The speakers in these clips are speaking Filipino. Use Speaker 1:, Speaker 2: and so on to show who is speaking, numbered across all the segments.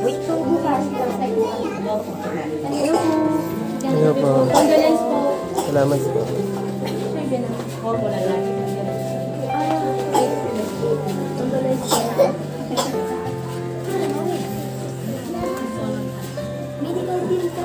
Speaker 1: Wait po bukas.
Speaker 2: Hello po.
Speaker 1: Condolence po.
Speaker 2: Salamat po.
Speaker 1: Condolence po. Medical bill ka.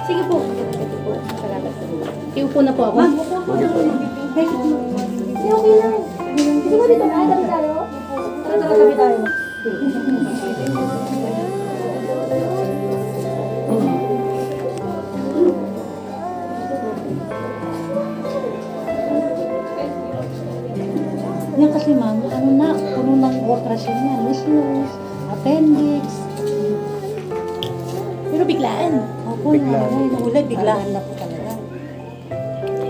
Speaker 1: Sige po. Iupo na po ako. Okay lang. Sige mo dito. Ay, tabi tayo. Tabi tayo.
Speaker 3: Yan kasi ma'am, puno ng operasyon yan. Measles, appendix.
Speaker 1: Pero biglaan.
Speaker 3: Opo, nahulad, biglaan na po talaga.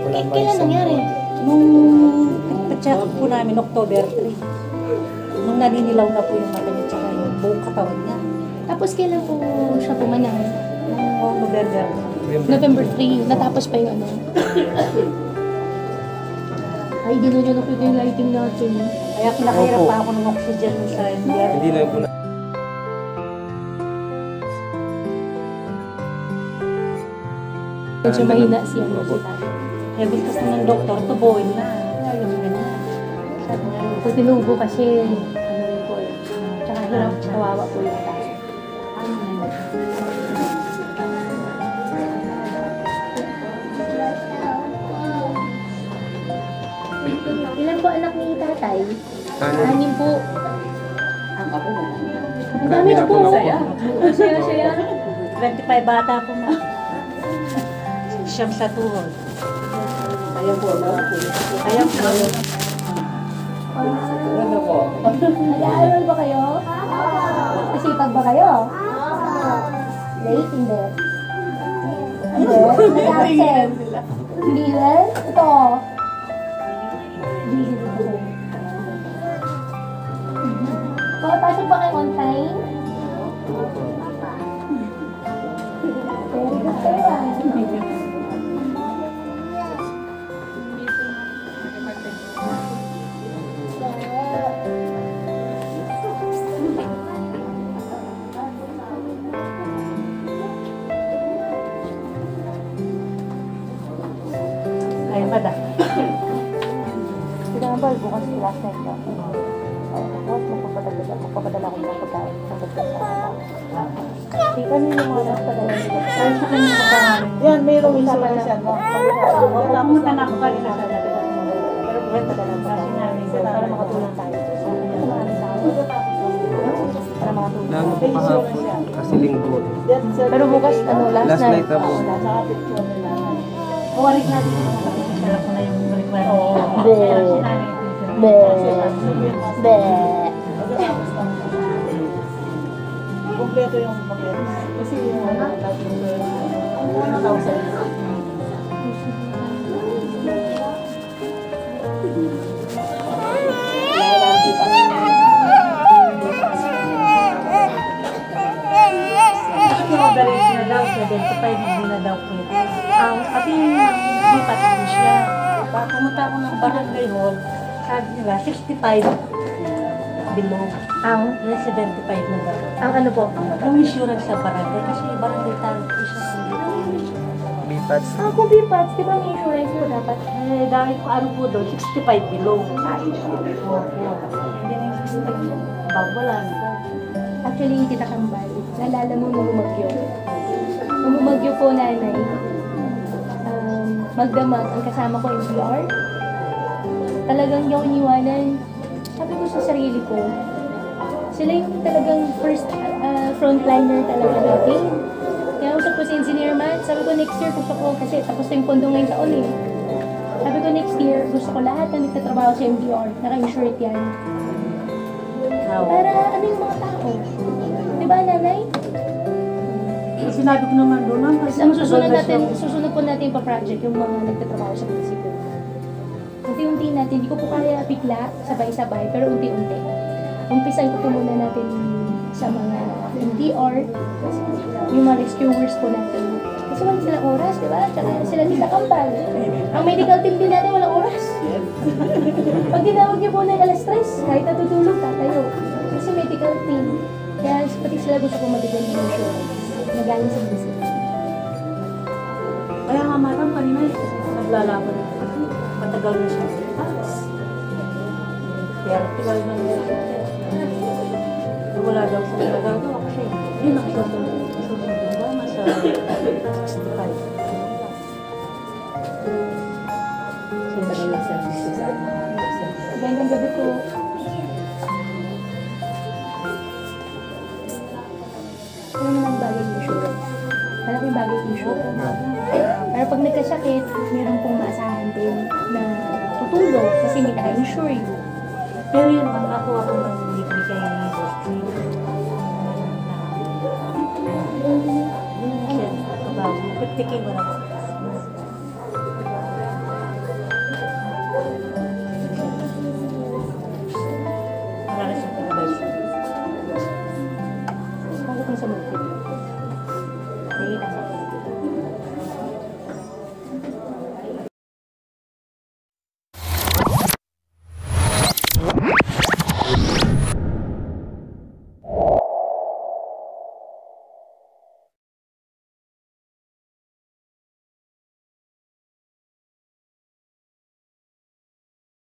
Speaker 2: Wala man
Speaker 1: Kailan nangyari?
Speaker 3: Nung nagpa-check up po namin, October 3. Nung naninilaw na po yung mata niya, tsaka yung buong katawan niya.
Speaker 1: Tapos kailan po siya pumanang?
Speaker 3: Nung November.
Speaker 1: November 3. Natapos pa yung ano. Ay, dinulo na po yung lighting natin.
Speaker 3: Kaya kinakahirap pa ako ng oxygen sa NDR.
Speaker 2: Hindi na po na.
Speaker 1: Medyo mahina siya.
Speaker 3: Kaya biskas na ng doktor, tubuin na. Ayaw mo ganyan.
Speaker 1: Sabi nga, kung tinubo kasi, ano rin po eh. Tsaka hirap, kawawa po yung tao. Ilan po anak ni tatay? Anim po. Ang dami na po. Saya.
Speaker 3: 25 bata po na. Siyam sa tuhod. Ayaw po. Ayaw po.
Speaker 1: Nag-aaral ba kayo? Masipag ba kayo? Late? Hindi. Hindi? Nag-absent? Hindi rin? Ito. Busy ba kayo? Papasok ba kayo on time? Very good kayo.
Speaker 3: Kaya pa da. Sila nga ba, bukas last night na. Bukas magpapadala ko ng pagkain sa pagkain. Hindi kami yung mga nagpadala nila. Kaya sa kanya nakapangalan. Yan, mayroong isa pa siya. Pumunta na ako kanina sa dala. Pero buwan padala pa. Para makatulong tayo. Para makatulong.
Speaker 2: Lalo po kahapon kasi linggo.
Speaker 1: Pero bukas,
Speaker 2: Last night na po.
Speaker 3: Kuwarik natin. Sarap ko na yung requirement. Kompleto yung kompleto. Kasi yung operation na daw, 75 hindi na daw pwede. Pati yung lipat
Speaker 4: pumunta ako ng barangay hall, sabi nila, 65 below.
Speaker 3: Ang,
Speaker 4: Yung 75 na daw.
Speaker 3: ang ano po?
Speaker 4: Yung insurance sa barangay, kasi barangay tayo, isa sa
Speaker 2: Bipads.
Speaker 3: Kung B-Pads, di ba may insurance po dapat?
Speaker 4: Eh, dahil ko ano po doon, 65 below. Opo. Hindi na yung 65 above, wala na.
Speaker 1: Actually, Tita Kambal, naalala mo nung umagyo. Nung umagyo po, nanay, magdamag, ang kasama ko yung PR. Talagang hindi ako iniwanan. Sabi ko sa sarili ko, sila yung talagang first frontliner talaga natin. Kaya usap ko si Engineer Matt, sabi ko next year gusto ko, kasi tapos na yung pondo ngayong taon eh. Sabi ko next year, gusto ko lahat na nagtatrabaho sa MDR, naka-insured yan. Para ano yung mga tao? Di ba, nanay?
Speaker 4: Sinabi ko naman doon, ma'am, kasi
Speaker 1: Ang susunod po natin pa project yung mga nagtatrabaho sa munisipyo. Unti-unti natin, hindi ko po kaya bigla, sabay-sabay, pero unti-unti. Umpisan ko po muna natin sa mga MDR, yung mga rescuers po natin. Kasi wala silang oras, di ba? Tsaka sila Tita Kambal. Ang medical team din natin walang oras. Pag tinawag niyo po na alas 3, kahit natutulog, tatayo. Kasi medical team. Kaya pati sila gusto ko mabigyan ng insurance. Magaling sa munisipyo.
Speaker 4: kaya nga madam, kanina naglalaban ako. Matagal na siya. Kaya tigal na niya. Wala daw siya nagagawa kasi yun ang susunod ba? Nasa 65.
Speaker 1: Gandang gabi po. Ano naman bagay yung insurance? Malaking bagay yung insurance. Pero pag nagkasakit, meron pong maasahan din na tutulong kasi hindi naka-insure.
Speaker 4: Pero yun, ang nakuha ko ng libre kay Dr. Siya, about 50K ko na po. Marami siyang pinabay.
Speaker 1: Bakit yung sa multi?